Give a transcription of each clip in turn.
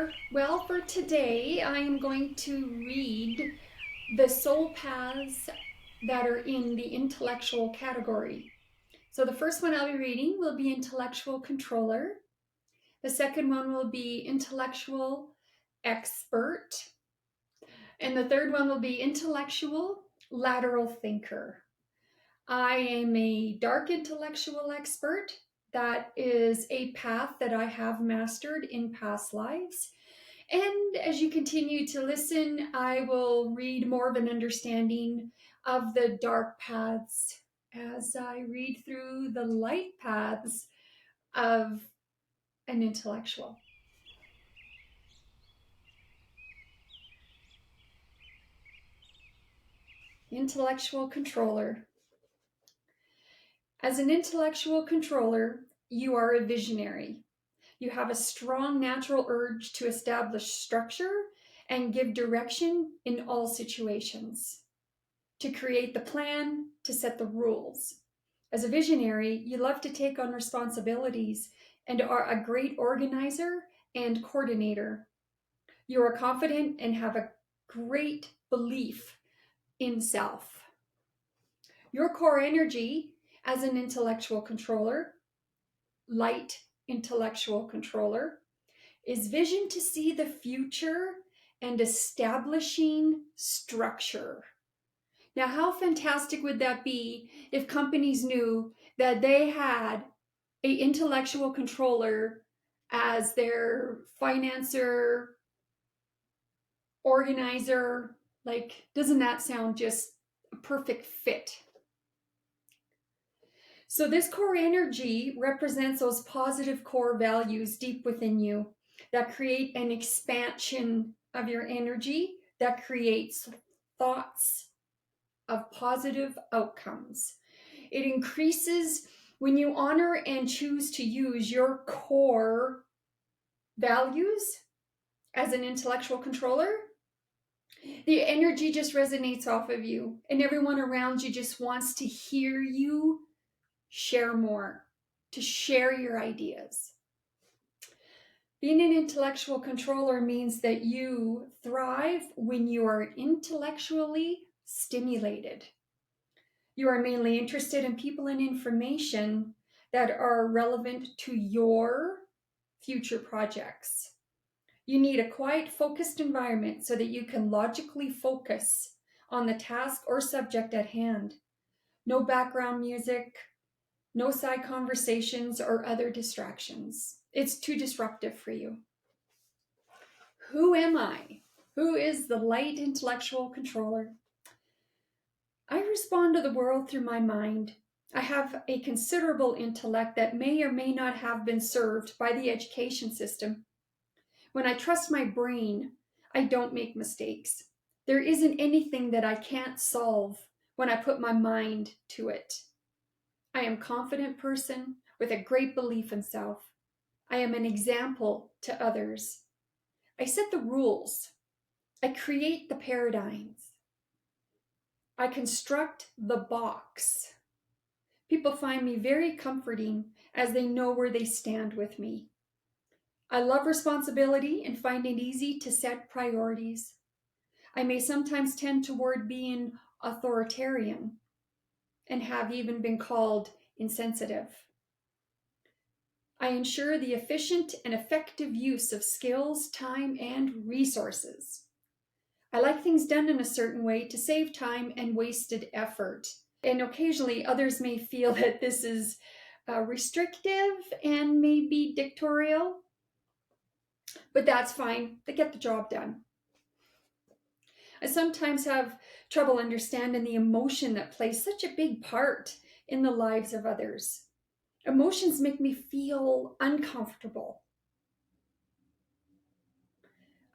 there. Well, for today, I am going to read the soul paths that are in the intellectual category. So the first one I'll be reading will be intellectual controller. The second one will be intellectual expert. And the third one will be intellectual lateral thinker. I am a dark intellectual expert. That is a path that I have mastered in past lives. And as you continue to listen, I will read more of an understanding of the dark paths as I read through the light paths of an intellectual. Intellectual controller. As an intellectual controller, you are a visionary. You have a strong natural urge to establish structure and give direction in all situations, to create the plan, to set the rules. As a visionary, you love to take on responsibilities and are a great organizer and coordinator. You are confident and have a great belief in self. Your core energy as an intellectual controller, light intellectual controller, is vision to see the future and establishing structure. Now, how fantastic would that be if companies knew that they had a intellectual controller as their financer, organizer? Like, doesn't that sound just a perfect fit? So this core energy represents those positive core values deep within you that create an expansion of your energy that creates thoughts of positive outcomes. It increases when you honor and choose to use your core values as an intellectual controller. The energy just resonates off of you, and everyone around you just wants to hear you share more, to share your ideas. Being an intellectual controller means that you thrive when you are intellectually stimulated. You are mainly interested in people and information that are relevant to your future projects. You need a quiet, focused environment so that you can logically focus on the task or subject at hand. No background music, no side conversations or other distractions. It's too disruptive for you. Who am I? Who is the light intellectual controller? I respond to the world through my mind. I have a considerable intellect that may or may not have been served by the education system. When I trust my brain, I don't make mistakes. There isn't anything that I can't solve when I put my mind to it. I am a confident person with a great belief in self. I am an example to others. I set the rules. I create the paradigms. I construct the box. People find me very comforting as they know where they stand with me. I love responsibility and find it easy to set priorities. I may sometimes tend toward being authoritarian and have even been called insensitive. I ensure the efficient and effective use of skills, time, and resources. I like things done in a certain way to save time and wasted effort. And occasionally others may feel that this is restrictive and maybe dictatorial, but that's fine. They get the job done. I sometimes have trouble understanding the emotion that plays such a big part in the lives of others. Emotions make me feel uncomfortable.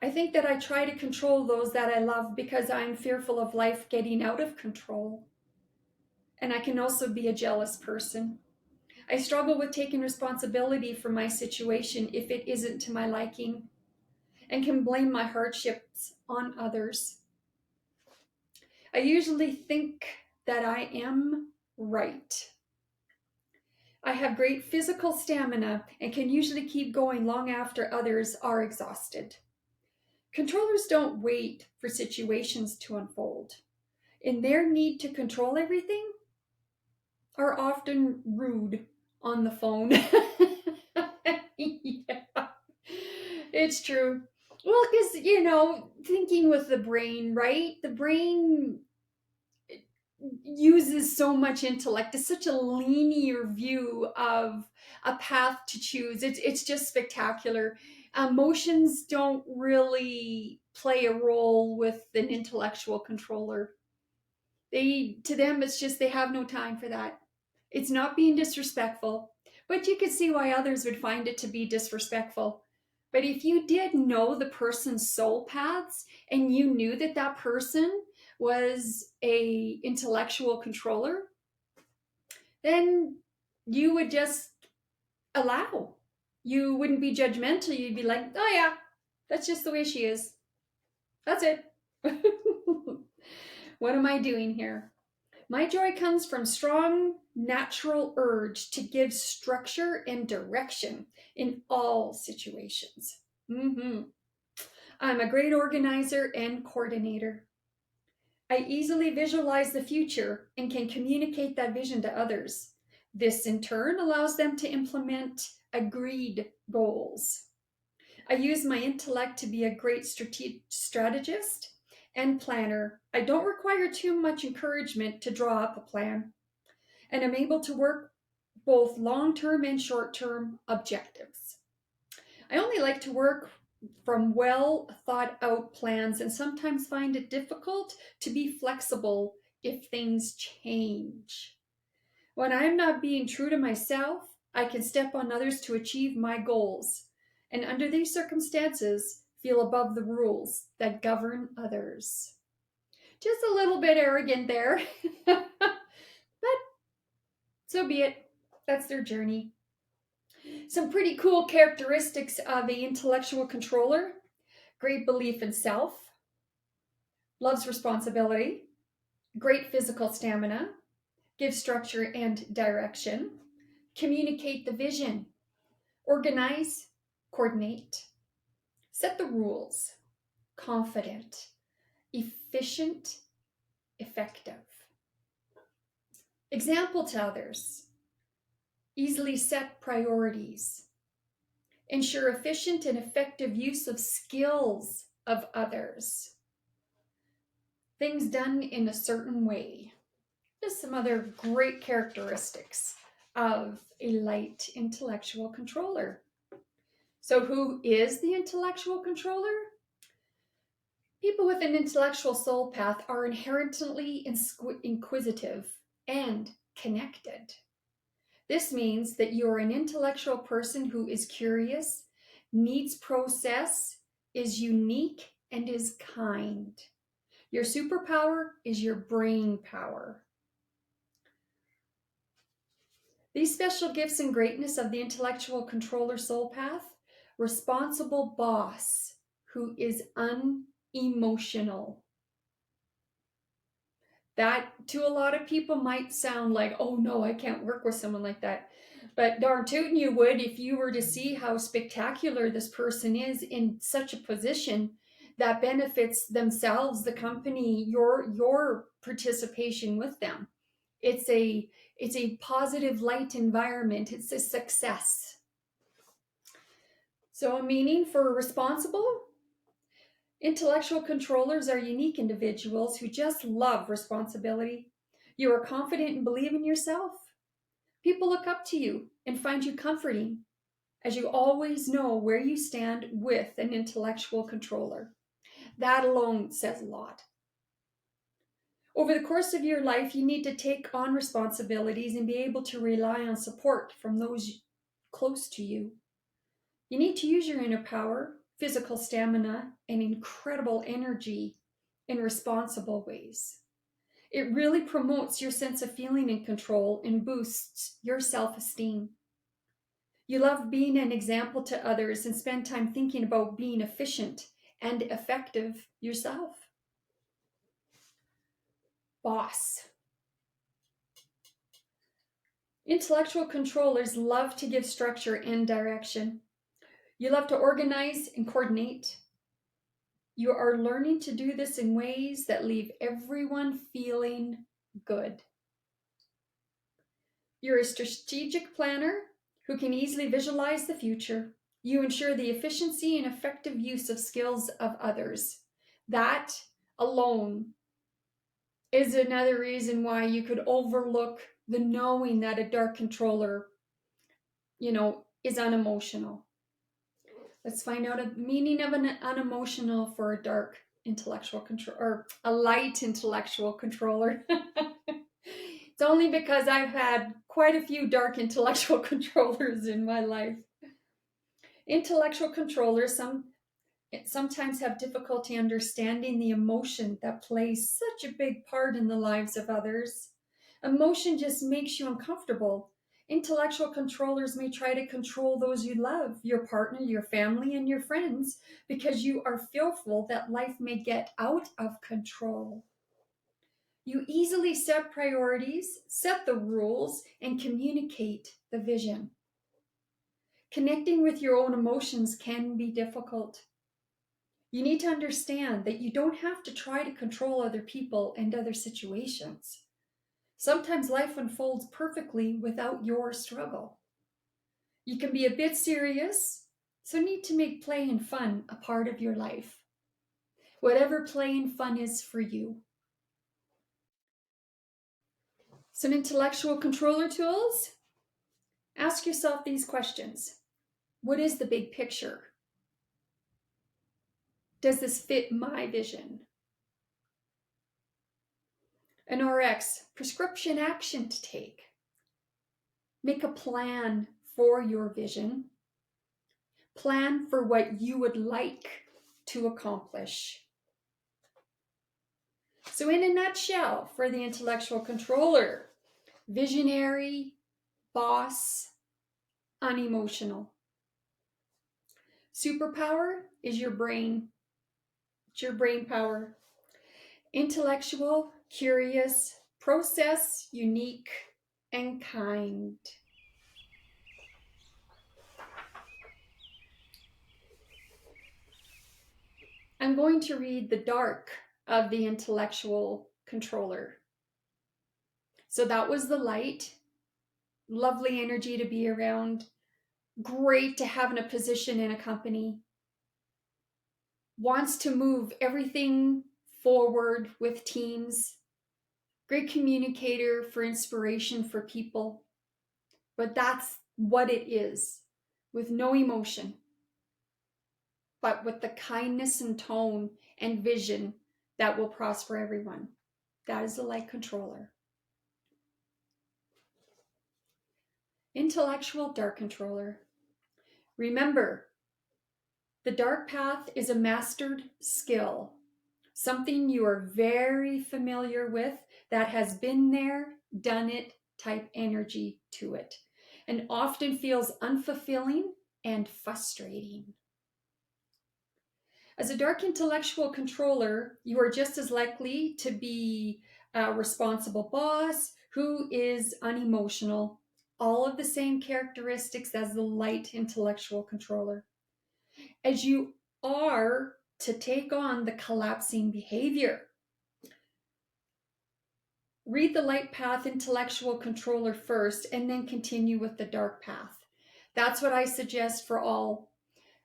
I think that I try to control those that I love because I'm fearful of life getting out of control. And I can also be a jealous person. I struggle with taking responsibility for my situation if it isn't to my liking, and can blame my hardships on others. I usually think that I am right. I have great physical stamina and can usually keep going long after others are exhausted. Controllers don't wait for situations to unfold. In their need to control everything, are often rude on the phone. Yeah, it's true. Well, because, thinking with the brain, right? The brain uses so much intellect. It's such a linear view of a path to choose. It's just spectacular. Emotions don't really play a role with an intellectual controller. To them, it's just they have no time for that. It's not being disrespectful, but you could see why others would find it to be disrespectful. But if you did know the person's soul paths and you knew that that person was a intellectual controller, then you would just allow. You wouldn't be judgmental. You'd be like, oh yeah, that's just the way she is. That's it. What am I doing here? My joy comes from strong natural urge to give structure and direction in all situations. I'm a great organizer and coordinator. I easily visualize the future and can communicate that vision to others. This in turn allows them to implement agreed goals. I use my intellect to be a great strategist and planner. I don't require too much encouragement to draw up a plan, and I'm able to work both long-term and short-term objectives. I only like to work from well thought out plans and sometimes find it difficult to be flexible if things change. When I'm not being true to myself, I can step on others to achieve my goals, and under these circumstances, feel above the rules that govern others. Just a little bit arrogant there, but so be it. That's their journey. Some pretty cool characteristics of the intellectual controller: great belief in self, loves responsibility, great physical stamina, give structure and direction, communicate the vision, organize, coordinate, set the rules, confident, efficient, effective. Example to others: easily set priorities, ensure efficient and effective use of skills of others, things done in a certain way. Just some other great characteristics of a light intellectual controller. So who is the intellectual controller? People with an intellectual soul path are inherently inquisitive and connected. This means that you're an intellectual person who is curious, needs process, is unique, and is kind. Your superpower is your brain power. These special gifts and greatness of the intellectual controller soul path: responsible boss who is unemotional. That to a lot of people might sound like, oh no, I can't work with someone like that. But darn tootin' you would if you were to see how spectacular this person is in such a position that benefits themselves, the company, your participation with them. It's a positive light environment. It's a success. So a meaning for responsible: intellectual controllers are unique individuals who just love responsibility. You are confident and believe in yourself. People look up to you and find you comforting, as you always know where you stand with an intellectual controller. That alone says a lot. Over the course of your life, you need to take on responsibilities and be able to rely on support from those close to you. You need to use your inner power, physical stamina, and incredible energy in responsible ways. It really promotes your sense of feeling in control and boosts your self-esteem. You love being an example to others and spend time thinking about being efficient and effective yourself. Boss. Intellectual controllers love to give structure and direction. You love to organize and coordinate. You are learning to do this in ways that leave everyone feeling good. You're a strategic planner who can easily visualize the future. You ensure the efficiency and effective use of skills of others. That alone is another reason why you could overlook the knowing that a dark controller, is unemotional. Let's find out a meaning of an unemotional for a dark intellectual control or a light intellectual controller. It's only because I've had quite a few dark intellectual controllers in my life. Intellectual controllers sometimes have difficulty understanding the emotion that plays such a big part in the lives of others. Emotion just makes you uncomfortable. Intellectual controllers may try to control those you love, your partner, your family, and your friends, because you are fearful that life may get out of control. You easily set priorities, set the rules, and communicate the vision. Connecting with your own emotions can be difficult. You need to understand that you don't have to try to control other people and other situations. Sometimes life unfolds perfectly without your struggle. You can be a bit serious, so need to make play and fun a part of your life. Whatever play and fun is for you. Some intellectual controller tools. Ask yourself these questions. What is the big picture? Does this fit my vision? An RX, prescription action to take. Make a plan for your vision. Plan for what you would like to accomplish. So in a nutshell, for the intellectual controller, visionary, boss, unemotional. Superpower is your brain. It's your brain power. Intellectual, curious, process, unique, and kind. I'm going to read the dark of the intellectual controller. So that was the light. Lovely energy to be around. Great to have in a position in a company. Wants to move everything forward with teams. Great communicator for inspiration for people. But that's what it is, with no emotion, but with the kindness and tone and vision that will prosper everyone. That is the light controller. Intellectual dark controller. Remember, the dark path is a mastered skill, something you are very familiar with, that has been there, done it type energy to it, and often feels unfulfilling and frustrating. As a dark intellectual controller, you are just as likely to be a responsible boss who is unemotional, all of the same characteristics as the light intellectual controller, as you are to take on the collapsing behavior. Read the LightPath intellectual controller first and then continue with the DarkPath. That's what I suggest for all.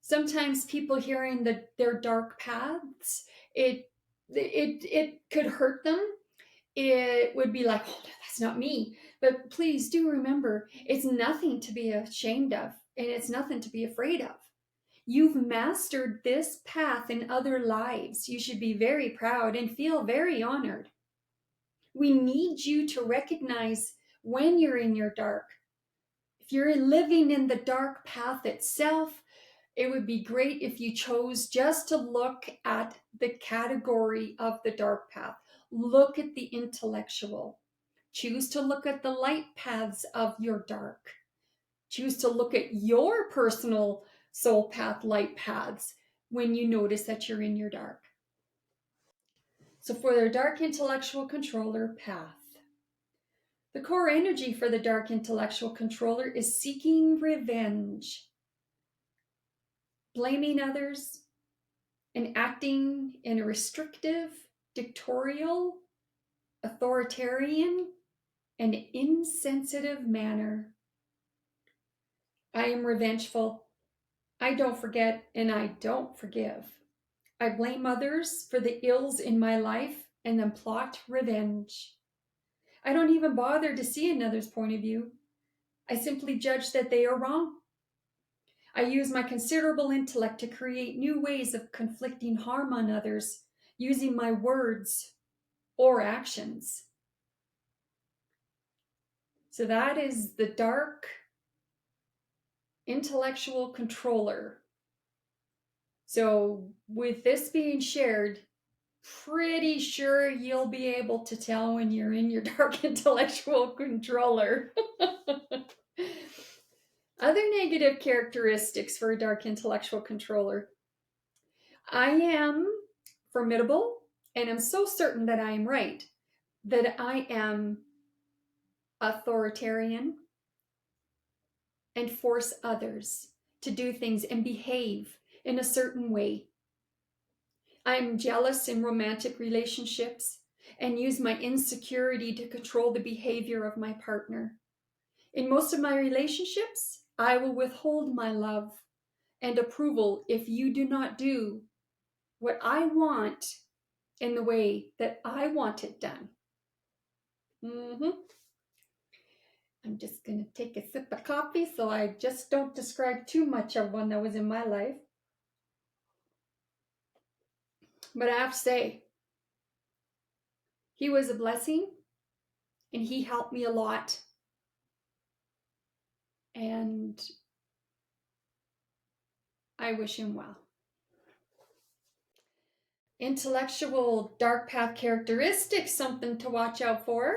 Sometimes people hearing their dark paths, it could hurt them. It would be like, oh, that's not me. But please do remember, it's nothing to be ashamed of, and it's nothing to be afraid of. You've mastered this path in other lives. You should be very proud and feel very honored. We need you to recognize when you're in your dark. If you're living in the dark path itself, it would be great if you chose just to look at the category of the dark path. Look at the intellectual. Choose to look at the light paths of your dark. Choose to look at your personal soul path, light paths, when you notice that you're in your dark. So for the dark intellectual controller path, The core energy for the dark intellectual controller is seeking revenge, blaming others, and acting in a restrictive, dictatorial, authoritarian, and insensitive manner. I am revengeful. I don't forget and I don't forgive. I blame others for the ills in my life and then plot revenge. I don't even bother to see another's point of view. I simply judge that they are wrong. I use my considerable intellect to create new ways of conflicting harm on others using my words or actions. So that is the dark intellectual controller. So with this being shared, pretty sure you'll be able to tell when you're in your dark intellectual controller. Other negative characteristics for a dark intellectual controller. I am formidable and am so certain that I am right, that I am authoritarian and force others to do things and behave in a certain way. I'm jealous in romantic relationships and use my insecurity to control the behavior of my partner. In most of my relationships, I will withhold my love and approval if you do not do what I want in the way that I want it done. I'm just going to take a sip of coffee so I just don't describe too much of one that was in my life. But I have to say, he was a blessing and he helped me a lot. And I wish him well. Intellectual dark path characteristics, something to watch out for,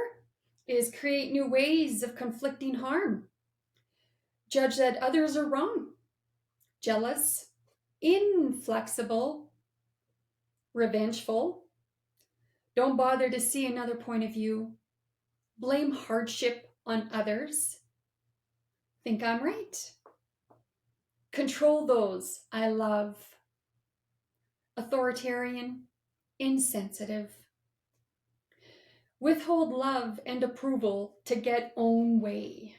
is create new ways of conflicting harm. Judge that others are wrong. Jealous, inflexible, revengeful. Don't bother to see another point of view. Blame hardship on others. Think I'm right. Control those I love. Authoritarian, insensitive. Withhold love and approval to get own way.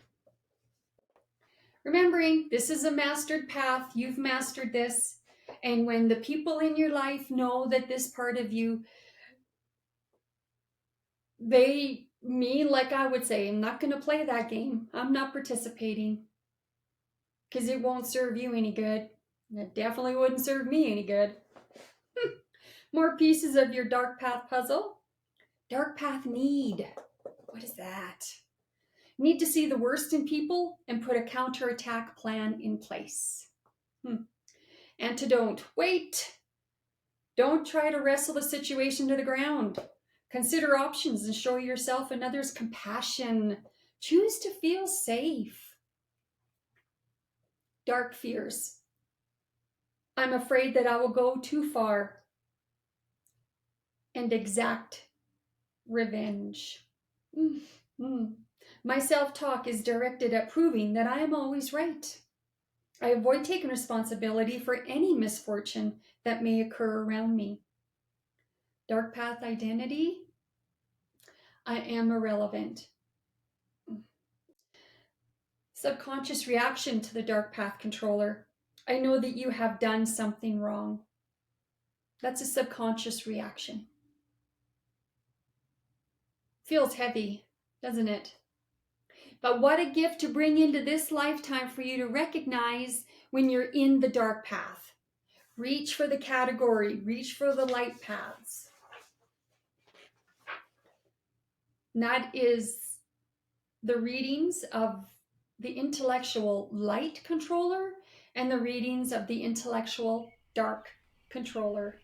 Remembering this is a mastered path, you've mastered this, and when the people in your life know that this part of you, like I would say, I'm not going to play that game. I'm not participating because it won't serve you any good. It definitely wouldn't serve me any good. More pieces of your dark path puzzle. Dark path need. What is that? Need to see the worst in people and put a counterattack plan in place. Antidote. Wait. Don't try to wrestle the situation to the ground. Consider options and show yourself and others compassion. Choose to feel safe. Dark fears. I'm afraid that I will go too far and exact revenge. My self-talk is directed at proving that I am always right. I avoid taking responsibility for any misfortune that may occur around me. Dark path identity. I am irrelevant. Subconscious reaction to the dark path controller. I know that you have done something wrong. That's a subconscious reaction. Feels heavy, doesn't it? But what a gift to bring into this lifetime for you to recognize when you're in the dark path. Reach for the category, reach for the light paths. And that is the readings of the intellectual light controller and the readings of the intellectual dark controller.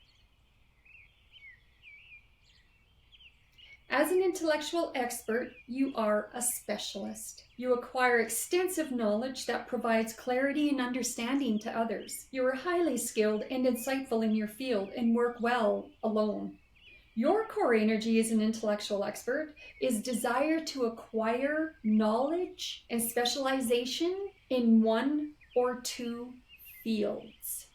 As an intellectual expert, you are a specialist. You acquire extensive knowledge that provides clarity and understanding to others. You are highly skilled and insightful in your field and work well alone. Your core energy as an intellectual expert is desire to acquire knowledge and specialization in one or two fields.